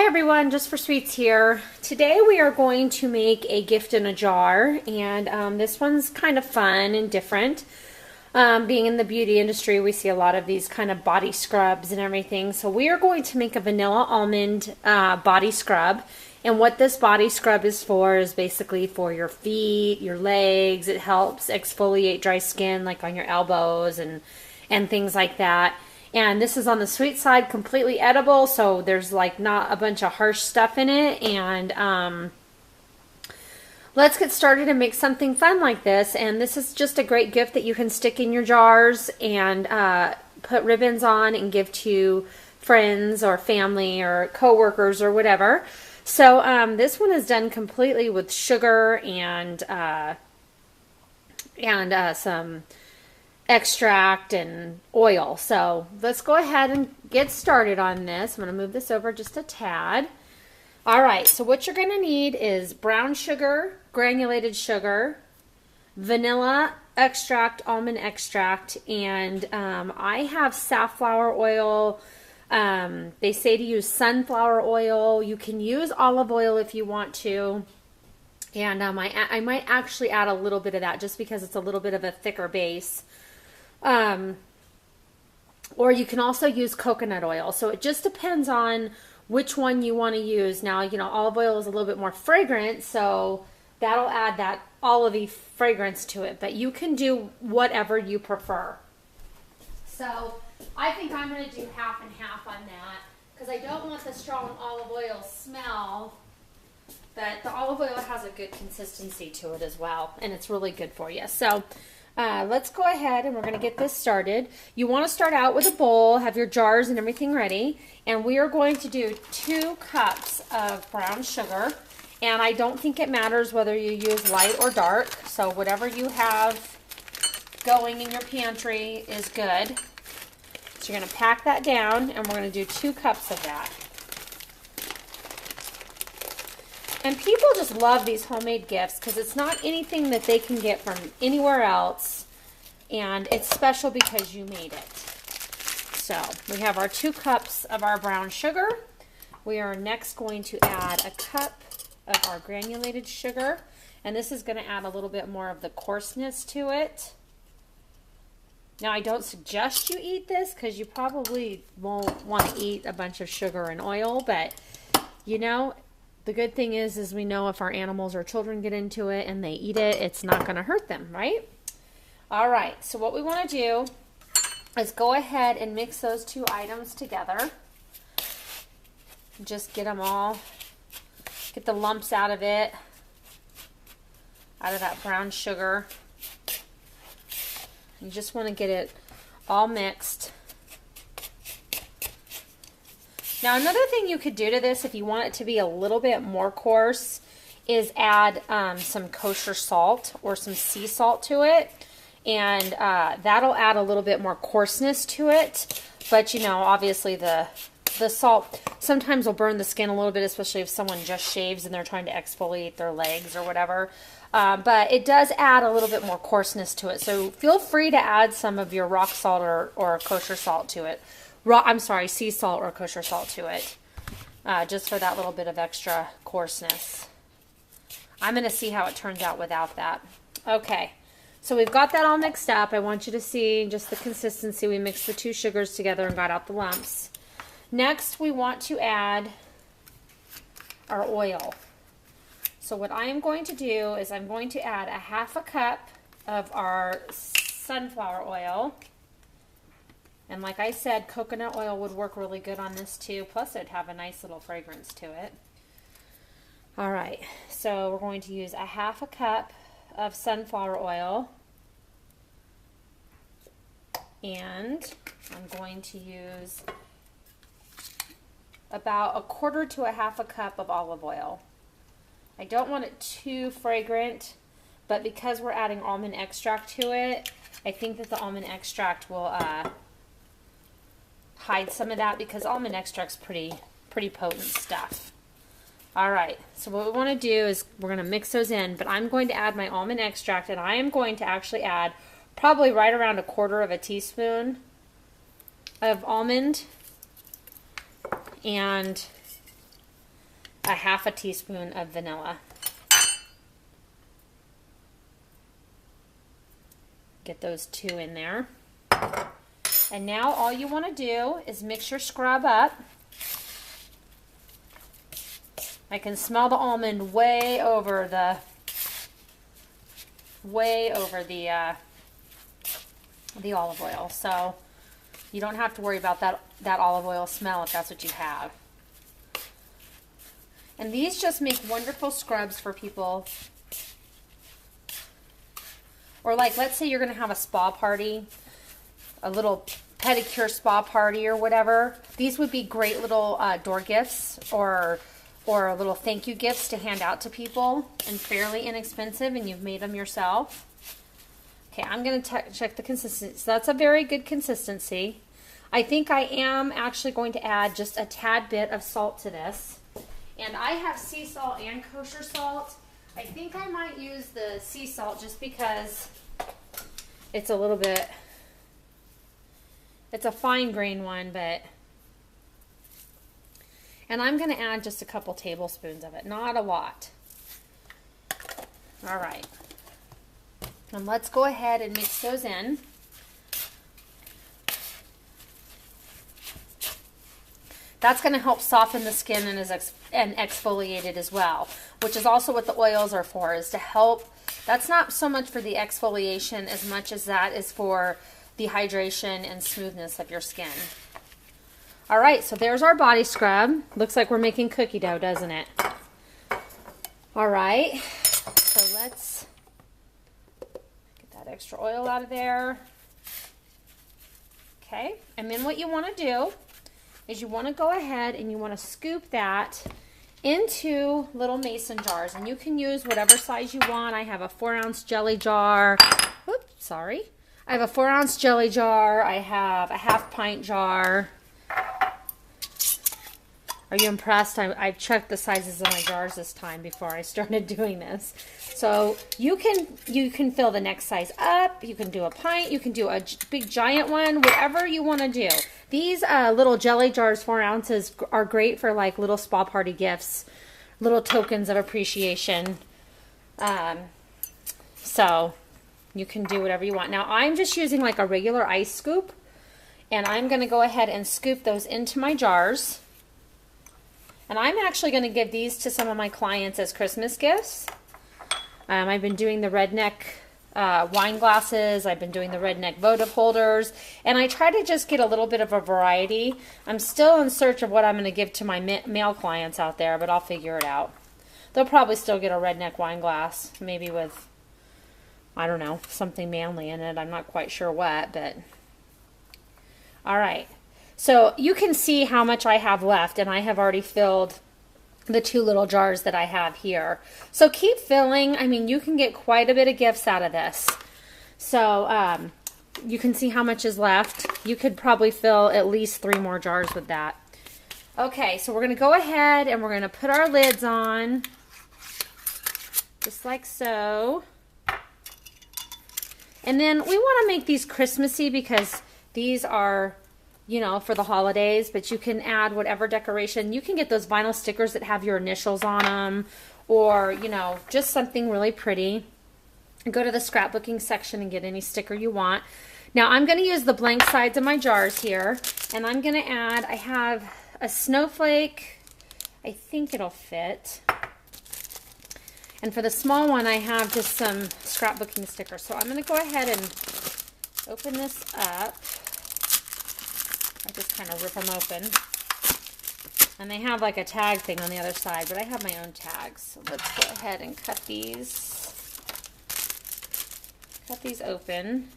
Hi everyone, Jus4SweetZ here. Today we are going to make a gift in a jar, and this one's kind of fun and different. Being in the beauty industry, we see a lot of these kind of body scrubs and everything. So we are going to make a vanilla almond body scrub. And what this body scrub is for is basically for your feet, your legs. It helps exfoliate dry skin like on your elbows and things like that. And this is on the sweet side, completely edible, so there's like not a bunch of harsh stuff in it. And let's get started and make something fun like this. And this is just a great gift that you can stick in your jars and put ribbons on and give to friends or family or coworkers or whatever. So this one is done completely with sugar and some extract and oil. So let's go ahead and get started on this. I'm going to move this over just a tad. Alright, so what you're going to need is brown sugar, granulated sugar, vanilla extract, almond extract, and I have safflower oil. They say to use sunflower oil. You can use olive oil if you want to. And I might actually add a little bit of that just because it's a little bit of a thicker base. Or you can also use coconut oil. So it just depends on which one you want to use. Now, you know, olive oil is a little bit more fragrant, so that'll add that olivey fragrance to it. But you can do whatever you prefer. So I think I'm going to do half and half on that because I don't want the strong olive oil smell. But the olive oil has a good consistency to it as well, and it's really good for you. So let's go ahead and we're going to get this started. You want to start out with a bowl, have your jars and everything ready, and we are going to do 2 cups of brown sugar. And I don't think it matters whether you use light or dark, so whatever you have going in your pantry is good. So you're going to pack that down, and we're going to do 2 cups of that. And people just love these homemade gifts because it's not anything that they can get from anywhere else. And it's special because you made it. So we have our 2 cups of our brown sugar. We are next going to add a cup of our granulated sugar. And this is going to add a little bit more of the coarseness to it. Now I don't suggest you eat this because you probably won't want to eat a bunch of sugar and oil. But you know, the good thing is we know if our animals or children get into it and they eat it, it's not going to hurt them, right? All right, so what we want to do is go ahead and mix those 2 items together. Just get them all, get the lumps out of it, out of that brown sugar. You just want to get it all mixed. Now another thing you could do to this if you want it to be a little bit more coarse is add some kosher salt or some sea salt to it, and that'll add a little bit more coarseness to it. But you know, obviously the salt sometimes will burn the skin a little bit, especially if someone just shaves and they're trying to exfoliate their legs or whatever. But it does add a little bit more coarseness to it, so feel free to add some of your rock salt or kosher salt to it. Sea salt or kosher salt to it, just for that little bit of extra coarseness. I'm going to see how it turns out without that. Okay, so we've got that all mixed up. I want you to see just the consistency. We mixed the 2 sugars together and got out the lumps. Next, we want to add our oil. So what I am going to do is I'm going to add a half a cup of our sunflower oil. And like I said, coconut oil would work really good on this too. Plus it'd have a nice little fragrance to it. Alright, so we're going to use a half a cup of sunflower oil. And I'm going to use about 1/4 to a half a cup of olive oil. I don't want it too fragrant, but because we're adding almond extract to it, I think that the almond extract will hide some of that because almond extract's pretty potent stuff. Alright, so what we want to do is we're going to mix those in, but I'm going to add my almond extract, and I am going to actually add probably right around 1/4 teaspoon of almond and a half a teaspoon of vanilla. Get those 2 in there. And now all you want to do is mix your scrub up. I can smell the almond way over the olive oil. So you don't have to worry about that olive oil smell if that's what you have. And these just make wonderful scrubs for people. Or like, let's say you're going to have a spa party, a little pedicure spa party or whatever. These would be great little door gifts or little thank you gifts to hand out to people, and fairly inexpensive, and you've made them yourself. Okay, I'm going to check the consistency. So that's a very good consistency. I think I am actually going to add just a tad bit of salt to this. And I have sea salt and kosher salt. I think I might use the sea salt just because it's a little bit, it's a fine grain one, but, and I'm going to add just a couple tablespoons of it, not a lot. All right. And let's go ahead and mix those in. That's going to help soften the skin and exfoliate it as well, which is also what the oils are for, is to help. That's not so much for the exfoliation as much as that is for the hydration and smoothness of your skin. All right, so there's our body scrub. Looks like we're making cookie dough, doesn't it? All right, so let's get that extra oil out of there. Okay, and then what you want to do is you want to go ahead and you want to scoop that into little mason jars, and you can use whatever size you want. I have a 4-ounce jelly jar. Oops, sorry. I have a 4-ounce jelly jar. I have a half-pint jar. Are you impressed? I've checked the sizes of my jars this time before I started doing this. So you can fill the next size up. You can do a pint. You can do a big giant one. Whatever you want to do. These little jelly jars, 4 ounces, are great for like little spa party gifts, little tokens of appreciation. So you can do whatever you want. Now I'm just using like a regular ice scoop, and I'm going to go ahead and scoop those into my jars. And I'm actually going to give these to some of my clients as Christmas gifts. I've been doing the redneck wine glasses. I've been doing the redneck votive holders. And I try to just get a little bit of a variety. I'm still in search of what I'm going to give to my male clients out there, but I'll figure it out. They'll probably still get a redneck wine glass, maybe with, I don't know, something manly in it. I'm not quite sure what, but all right. So you can see how much I have left, and I have already filled the 2 little jars that I have here. So keep filling. I mean, you can get quite a bit of gifts out of this. So you can see how much is left. You could probably fill at least 3 more jars with that. Okay, so we're going to go ahead and we're going to put our lids on, just like so. And then we want to make these Christmassy because these are, you know, for the holidays, but you can add whatever decoration. You can get those vinyl stickers that have your initials on them, or, you know, just something really pretty. Go to the scrapbooking section and get any sticker you want. Now I'm going to use the blank sides of my jars here, and I'm going to add, I have a snowflake. I think it'll fit. And for the small one, I have just some scrapbooking stickers. So I'm going to go ahead and open this up. I just kind of rip them open. And they have like a tag thing on the other side, but I have my own tags. So let's go ahead and cut these. Cut these open.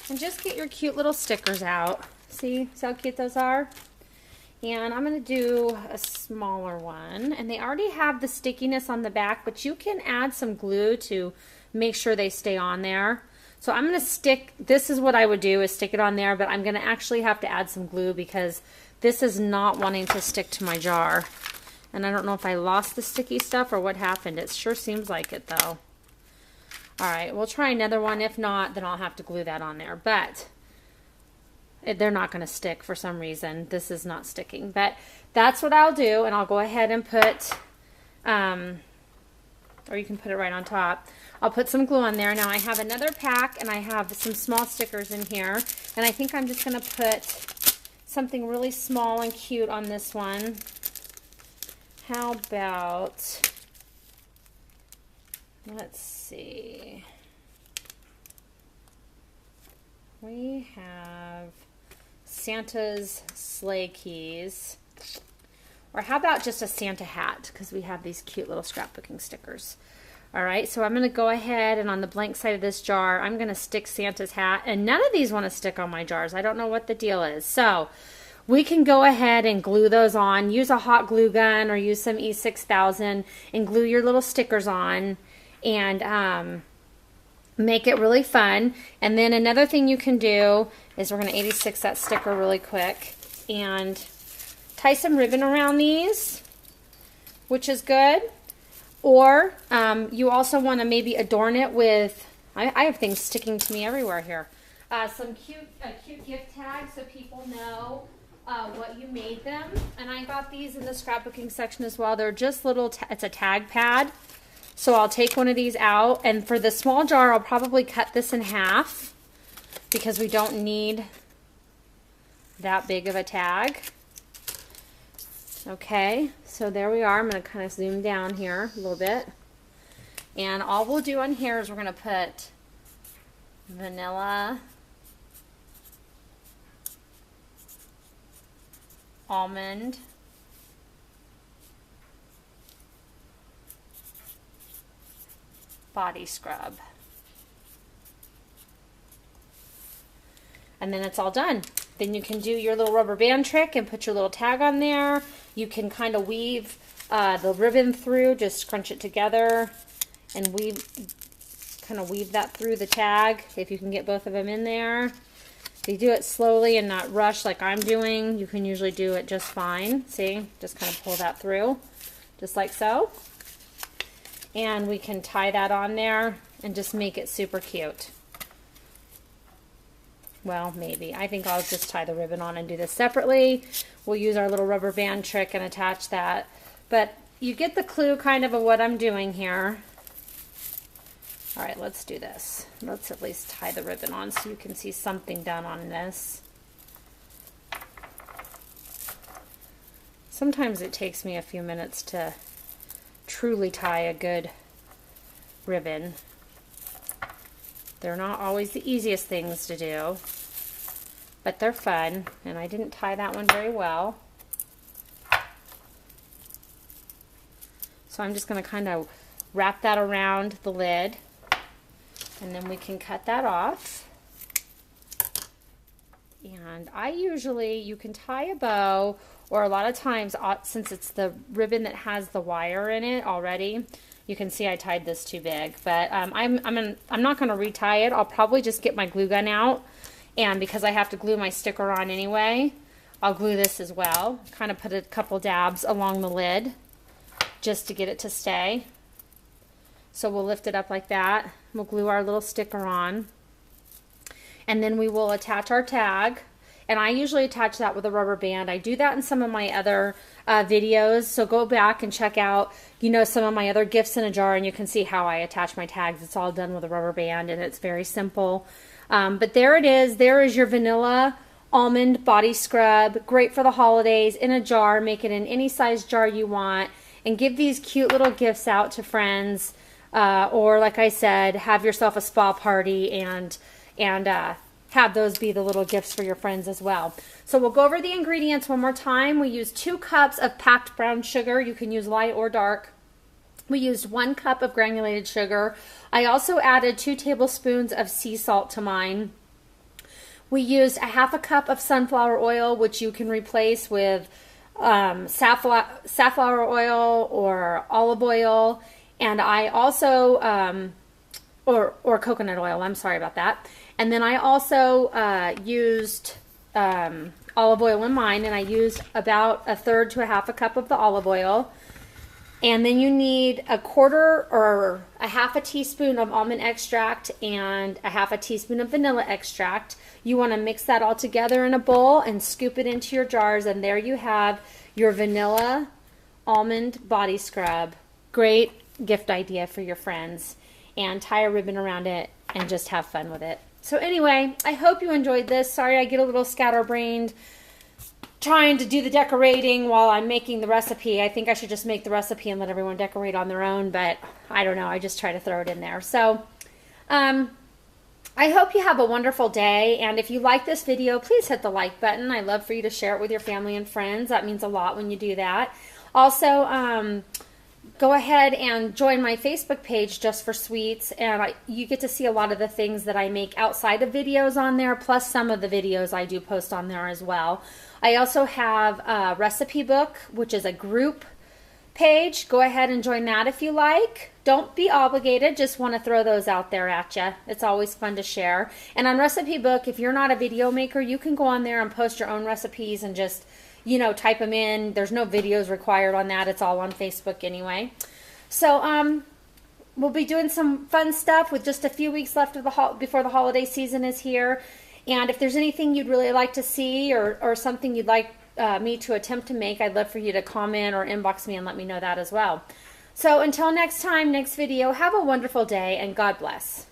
And just get your cute little stickers out. See how cute those are? And I'm going to do a smaller one. And they already have the stickiness on the back, but you can add some glue to make sure they stay on there. So I'm going to stick, this is what I would do, is stick it on there, but I'm going to actually have to add some glue because this is not wanting to stick to my jar. And I don't know if I lost the sticky stuff or what happened. It sure seems like it though. All right, we'll try another one. If not, then I'll have to glue that on there. But they're not going to stick for some reason. This is not sticking, but that's what I'll do. And I'll go ahead and put, or you can put it right on top. I'll put some glue on there. Now I have another pack and I have some small stickers in here. And I think I'm just going to put something really small and cute on this one. How about, let's see. We have Santa's sleigh keys. Or how about just a Santa hat? Because we have these cute little scrapbooking stickers. All right, so I'm going to go ahead and on the blank side of this jar, I'm going to stick Santa's hat. And none of these want to stick on my jars. I don't know what the deal is. So we can go ahead and glue those on. Use a hot glue gun or use some E6000 and glue your little stickers on and make it really fun. And then another thing you can do is we're going to 86 that sticker really quick and tie some ribbon around these, which is good. Or you also want to maybe adorn it with, I have things sticking to me everywhere here. Some cute gift tags so people know what you made them. And I got these in the scrapbooking section as well. They're just little, it's a tag pad. So I'll take one of these out. And for the small jar, I'll probably cut this in half because we don't need that big of a tag. Okay, so there we are. I'm going to kind of zoom down here a little bit. And all we'll do on here is we're going to put vanilla, almond, body scrub. And then it's all done. Then you can do your little rubber band trick and put your little tag on there. You can kind of weave the ribbon through, just scrunch it together and kind of weave that through the tag if you can get both of them in there. If you do it slowly and not rush like I'm doing, you can usually do it just fine. See, just kind of pull that through, just like so. And we can tie that on there and just make it super cute. Well, maybe. I think I'll just tie the ribbon on and do this separately. We'll use our little rubber band trick and attach that. But you get the clue kind of what I'm doing here. All right, let's do this. Let's at least tie the ribbon on so you can see something done on this. Sometimes it takes me a few minutes to truly tie a good ribbon. They're not always the easiest things to do, but they're fun, and I didn't tie that one very well. So I'm just going to kind of wrap that around the lid, and then we can cut that off. And I usually, you can tie a bow, or a lot of times, since it's the ribbon that has the wire in it already, you can see I tied this too big, but I'm not going to retie it. I'll probably just get my glue gun out, and because I have to glue my sticker on anyway, I'll glue this as well. Kind of put a couple dabs along the lid just to get it to stay. So we'll lift it up like that. We'll glue our little sticker on, and then we will attach our tag. And I usually attach that with a rubber band. I do that in some of my other videos, so go back and check out, some of my other gifts in a jar, and you can see how I attach my tags. It's all done with a rubber band, and it's very simple. But there it is. There is your vanilla almond body scrub. Great for the holidays, in a jar. Make it in any size jar you want, and give these cute little gifts out to friends. Or, like I said, have yourself a spa party and have those be the little gifts for your friends as well. So we'll go over the ingredients one more time. We used 2 cups of packed brown sugar. You can use light or dark. We used 1 cup of granulated sugar. I also added 2 tablespoons of sea salt to mine. We used a 1/2 cup of sunflower oil, which you can replace with safflower oil or olive oil. And I also, or coconut oil, I'm sorry about that. And then I also used olive oil in mine, and I used about 1/3 to 1/2 cup of the olive oil. And then you need a quarter or a half a teaspoon of almond extract and a half a teaspoon of vanilla extract. You want to mix that all together in a bowl and scoop it into your jars, and there you have your vanilla almond body scrub. Great gift idea for your friends. And tie a ribbon around it and just have fun with it. So anyway, I hope you enjoyed this. Sorry I get a little scatterbrained trying to do the decorating while I'm making the recipe. I think I should just make the recipe and let everyone decorate on their own, but I don't know. I just try to throw it in there. So I hope you have a wonderful day, and if you like this video, please hit the like button. I'd love for you to share it with your family and friends. That means a lot when you do that. Also, go ahead and join my Facebook page, Jus4SweetZ, and you get to see a lot of the things that I make outside of videos on there, plus some of the videos I do post on there as well. I also have a recipe book, which is a group page. Go ahead and join that if you like. Don't be obligated, just want to throw those out there at you. It's always fun to share. And on recipe book, if you're not a video maker, you can go on there and post your own recipes and just, you know, type them in. There's no videos required on that. It's all on Facebook anyway. So we'll be doing some fun stuff with just a few weeks left of before the holiday season is here. And if there's anything you'd really like to see or something you'd like me to attempt to make, I'd love for you to comment or inbox me and let me know that as well. So until next time, next video, have a wonderful day and God bless.